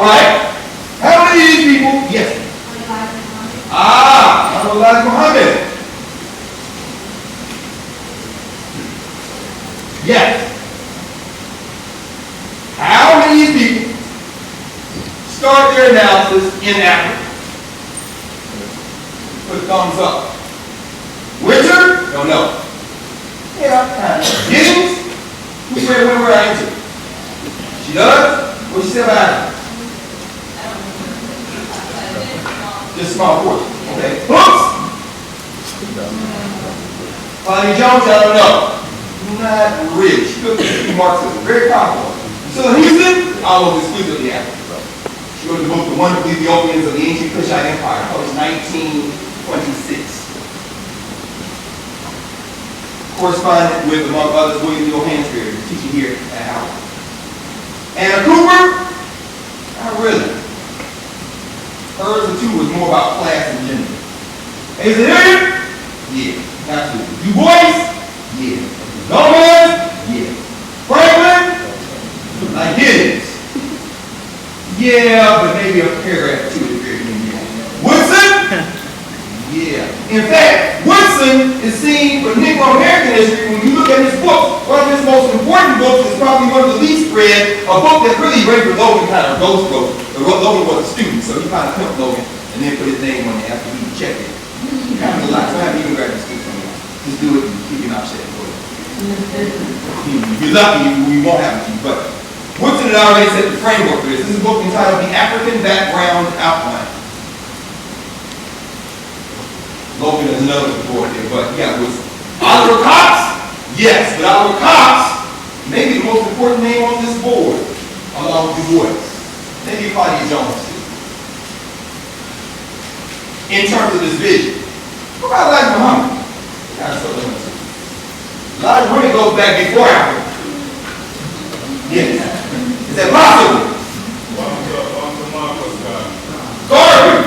All right. How many of these people? Yes. Elijah Muhammad. Yes. How many of these people start their analysis in Africa? Put thumbs up. Winter? Don't know. Yeah, kind of. Giddings? Who said when we're into? She does? What she said about it? Just a small portion. Okay. Books? Jones, I don't know. Not really. She took the Marxism. Very powerful. So Houston, almost exclusively Africa. She wrote the book, The Wonderful Ethiopians of the Ancient Kushite Empire, published 1926. Corresponded with, among others, William Neal Hansberry, teaching here at Howard. Anna Cooper? Not really. Hers, the two, was more about class and gender. Asa Hilliard? Yeah, absolutely. Du Bois? Yeah. Gomez? Yeah. Franklin? Like Giddings? Yeah, but maybe a paragraph or two at the very beginning. Woodson? Yeah. In fact, Woodson is seen for Negro American history. When you look at his books, one of his most important books is probably one of the least read, a book that really Raymond Logan kind of ghost wrote. Logan was a student, so he kind of pimped Logan and then put his name on it after he checked it. He happens a lot, so I haven't even graduate school from him. Just do it and keep your mouth shut. If you're lucky, we won't have to, but Woodson had already set the framework for this. This is a book entitled The African Background Outline. Logan is another support there, but yeah, Woodson. Oliver Cox? Yes, but Oliver Cox may be the most important name on this board, along with Du Bois. Maybe Claudia Jones too. In terms of this vision. What about Elijah Muhammad? Elijah really goes back before Africa. Yes. Is that possible? Garvey.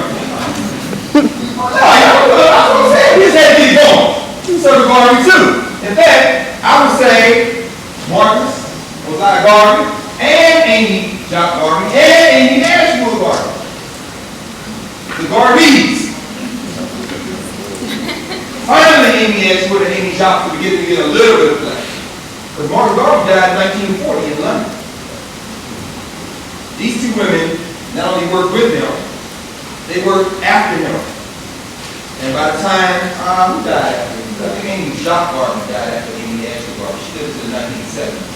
No, I was saying he just had to get going. You serve Garvey too. In fact, I would say Marcus, Josiah Garvey, and Amy Jacques Garvey, and Amy Ashwood Garvey. The Garveys. Finally, Amy Ashwood and Amy Jacques were beginning to get a little bit of play. Because Marcus Garvey died in 1940 in London. These two women not only worked with him, they worked after him. And by the time, who died after him? I think Amy Jacques Garvey died after Amy Ashwood Garvey. She lived to the 1970s.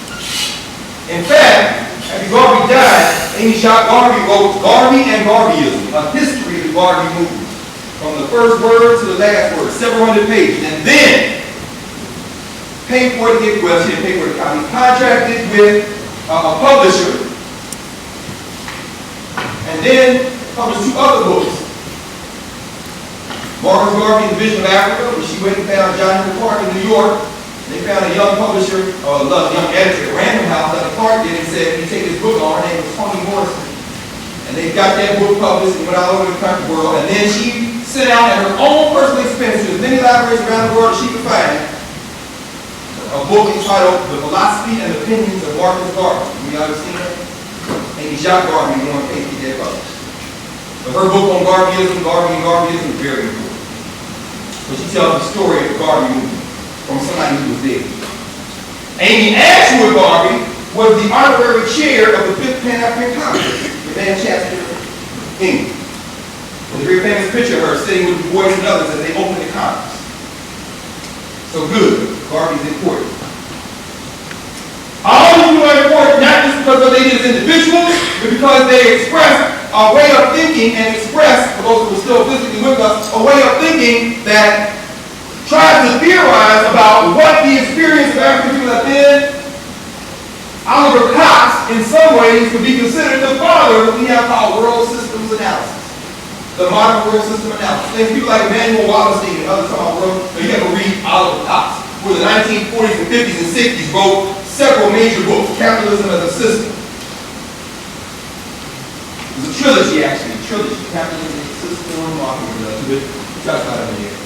In fact, after Garvey died, Amy Jacques Garvey wrote Garvey and Garveyism, a history of the Garvey movement. From the first word to the last word, several hundred pages. And then, paid for it to get, well, she didn't pay for the copy, contracted with a publisher. And then published two other books. Marcus Garvey, The Vision of Africa, where she went and found John Henry Clark in New York. They found a young publisher, or a young editor at Random House that Clark did and said, you take this book on, her name was Toni Morrison. And they got that book published and went all over the country world. And then she sent out at her own personal expense to as many libraries around the world as she could find a book entitled The Philosophy and Opinions of Marcus Garvey. You all seen that? Amy Jacques Garvey, one page to get published. But her book on Garveyism, Garveyism is very important. So she tells the story of the Garvey movement from somebody who was there. Amy Ashwood Garvey was the honorary chair of the 5th Pan-African Congress in Manchester, England. There's a very famous picture of her sitting with Du Bois and others as they opened the Congress. So good, Garvey's important. All of you are important not just because of what they did as individuals, but because they express a way of thinking and express, for those who are still physically with us, a way of thinking that tries to theorize about what the experience of African people have been. Oliver Cox, in some ways, could be considered the father of what we have called world systems analysis. The modern world system analysis. There's people like Emmanuel Wallerstein and others talking about world, but you have to read Oliver Cox, who in the 1940s and 50s and 60s wrote several major books, Capitalism as a System. There's a trilogy, actually, Capitalism as a System, we talked about it in here.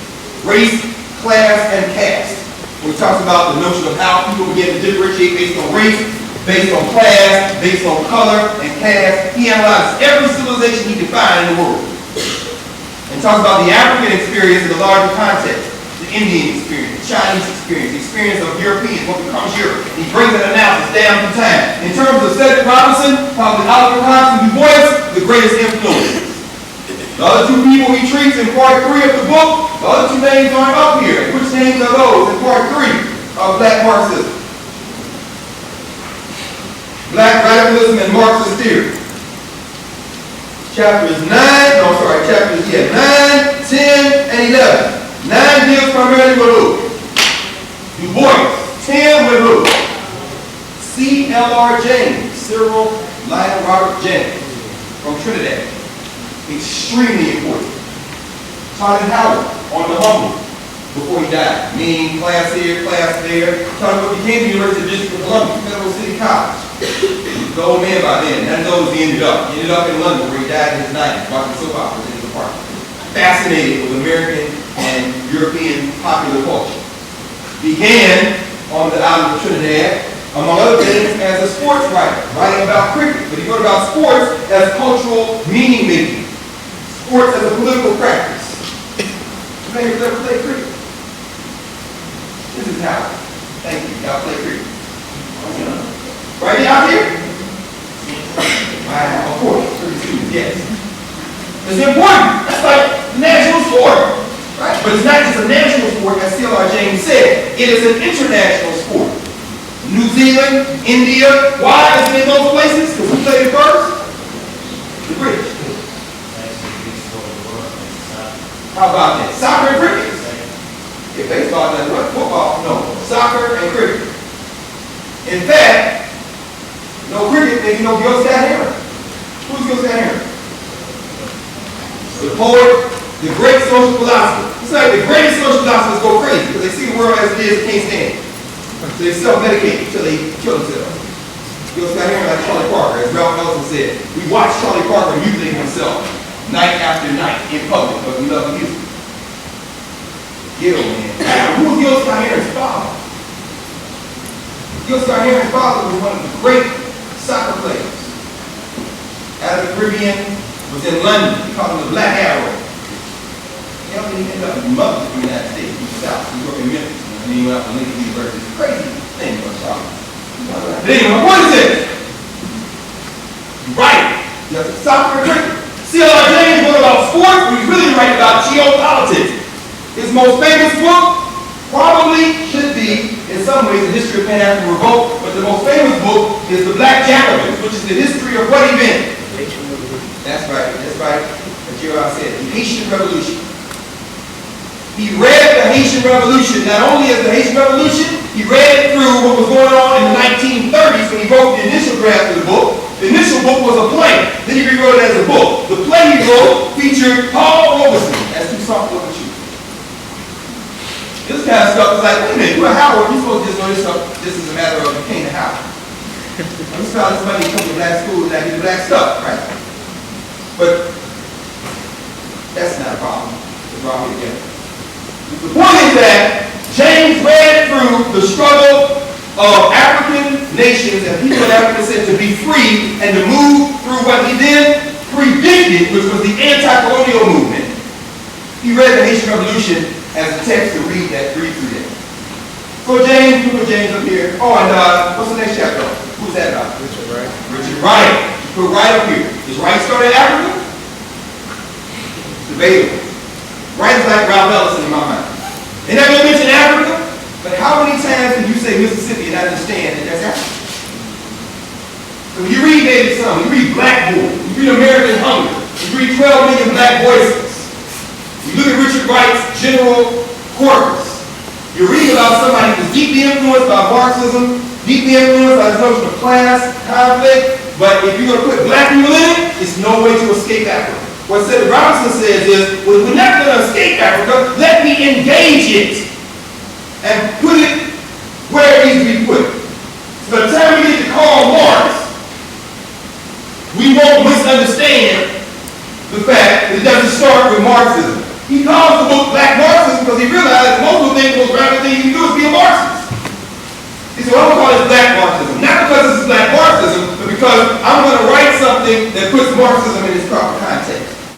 Race, Class, and Caste. When he talks about the notion of how people begin to differentiate based on race, based on class, based on color and caste. He analyzes every civilization he can find in the world. And talks about the African experience in the larger context, the Indian experience, the Chinese experience, the experience of Europeans, what becomes Europe. He brings an analysis down through time. In terms of Cedric Robinson, probably Oliver Thompson Du Bois, the greatest influence. The other two people he treats in part 3 of the book, the other two names aren't up here. Which names are those in part 3 of Black Marxism? Black radicalism and Marxist theory. Chapters 9, 10, and 11. 9 deals primarily with who? Du Bois. 10 with who? C.L.R. James, Cyril Lionel Robert James, from Trinidad. Extremely important. Taught in Howard on the Humble before he died. Meaning class here, class there. Taught what became the University of District of Columbia, Federal City College. The old man by then. That knows he ended up. He ended up in London where he died in his 90s, watching soap operas in his apartment. Fascinated with American and European popular culture. Began on the island of Trinidad, among other things, as a sports writer, writing about cricket. But he wrote about sports as cultural meaning making. Sports as a political practice. You may have ever played cricket. This is how. Thank you. Y'all play cricket. Right out here? Wow, of course. 30 students, yes. It's important. That's like the national sport. Right? But it's not just a national sport, as C.L.R. James said. It is an international sport. New Zealand, India. Why is it in those places? Because who played it first? The British. How about that? Soccer and cricket. Yeah, baseball doesn't work. Football, no. Soccer and cricket. In fact, no cricket, then you know Gil Scott Heron. Who's Gil Scott Heron? The poet, the great social philosopher. It's like the greatest social philosophers go crazy because they see the world as it is and can't stand it. So they self-medicate until they kill themselves. Gil Scott Heron, like Charlie Parker, as Ralph Ellison said, we watch Charlie Parker mutilate himself night after night in public, but we love the music. Gil, man. Who was Gil Scott Heron's father? Gil Scott Heron's father was one of the great soccer players. Out of the Caribbean, was in London. He called him the Black Arrow. He ended up in Memphis in the United States. He was south. He grew up in Memphis. And then he went out to Lincoln University. It's a crazy thing for soccer. But anyway, what is it? Right. Just soccer and cricket. C.L.R. James wrote about sports, but he's really writing about geopolitics. His most famous book probably should be, in some ways, the history of Pan-African revolt, but the most famous book is The Black Jacobins, which is the history of what event? That's right, as Gerard said, the Haitian Revolution. He read the Haitian Revolution, not only as the Haitian Revolution, he read it through what was going on in the 1930s when he wrote the initial draft of the book. The initial book was a play, then he rewrote it as a book. The play he wrote featured Paul Robeson as two soft little shoes. This kind of stuff is like, wait a minute, you're a Howard, you're supposed to just know this stuff. This is a matter of you came to Howard. I'm just found somebody who comes to black school and I get black stuff, right? But that's not a problem. It's wrong here again. The point is that James read through the struggle of African nations and people in Africa said to be free and to move through what he then predicted, which was the anti-colonial movement. He read the Haitian Revolution as a text to read through that. So James, you put James up here. Oh, and what's the next chapter? Who's that about? Richard Wright. Richard Wright. Put Wright up here. Does Wright start in Africa? Debatable. Wright is like Ralph Ellison in my mind. They're not going to mention Africa, but how many times can you say Mississippi and understand that that's Africa? So when you read David Sum, you read Black Boy, you read American Hunger, you read 12 Million Black Voices, you look at Richard Wright's general corpus, you're reading about somebody who's deeply influenced by Marxism, deeply influenced by this notion of class, conflict, but if you're going to put black people in it, it's no way to escape Africa. What Cedric Robinson says is, well, we're not going to escape Africa, let me engage it and put it where it needs to be put. So by the time we get to Karl Marx, we won't misunderstand the fact that it doesn't start with Marxism. He calls the book Black Marxism because he realized most of the things, most radical things you can do is be a Marxist. He said, well, I'm going to call this black Marxism. Not because this is black Marxism, but because I'm going to write something that puts Marxism in its proper context.